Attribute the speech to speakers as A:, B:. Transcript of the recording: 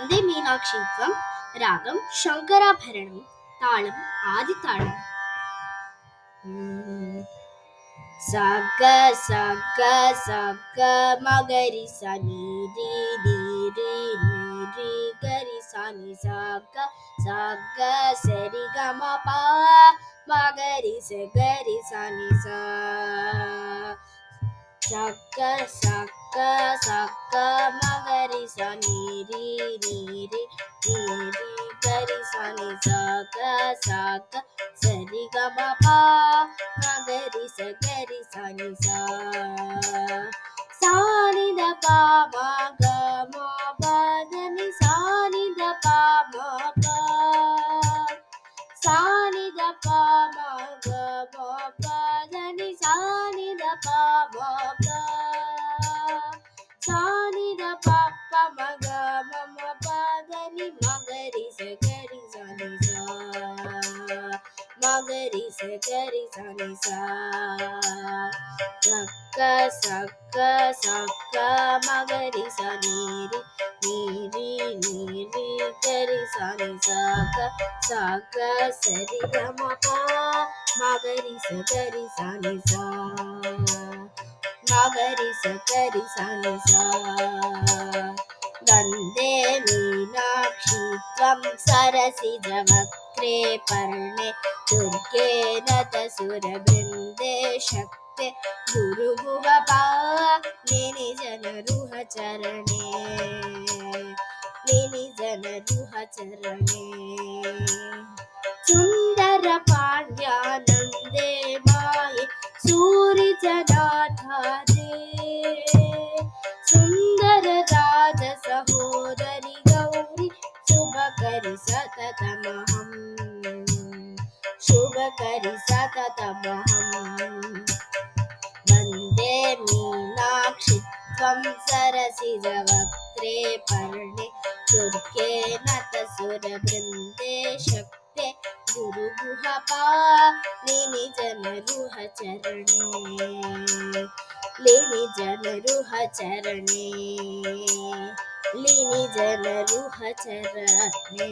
A: वन्दे मीनाक्षीत्वं रागं शङ्कराभरणं ताळम् आदिताळम्। सग सग सग मगरि सा नी री नी री नी री गरि सा नी सग सग सरि ग म प मगरि स गरि सा नी सा सग सग सग मगरि सा नी री नी री नी री गरि सा नी सग सग सरि ग म प मगरि स गरि सा नी सा नी द प म ग म प ध नि सा नि द प म प सा नि द प म ग म प ध नि सा नि द प म प सा नि द प प म ग म म प ध नि म गरि स गरि सा नि सा मगरि स गरि सा नि सा सग सग सग मगरि सा नी री नी री गरि सा नि सग सग सरि ग म प मगरि स गरि सा नि सा मगरि स गरि सा नि सा वन्दे मीनाक्षी त्वं सरसिजवक्त्रे पर्णे दुर्गे नतसुरवृन्दे शक्ते गुरुभुवपाणिनि जनरुह चरणे निनि जनरुह चरणे सुन्दर पाण्ड्यानन्दे माये सूरिजनाधारे सुन्दर राज सहोदरि गौरि शुभकरि सततमहम् शुभकरि सततमहम् वन्दे मीनाक्षी त्वं सरसिजवक्त्रे पर्णे दुर्गे नतसुरवृन्दे शक्ते गुरुगुहपाणिनि जनरुह चरणे लीनि जनरुह चरणे लीनि जनरुह चरणे।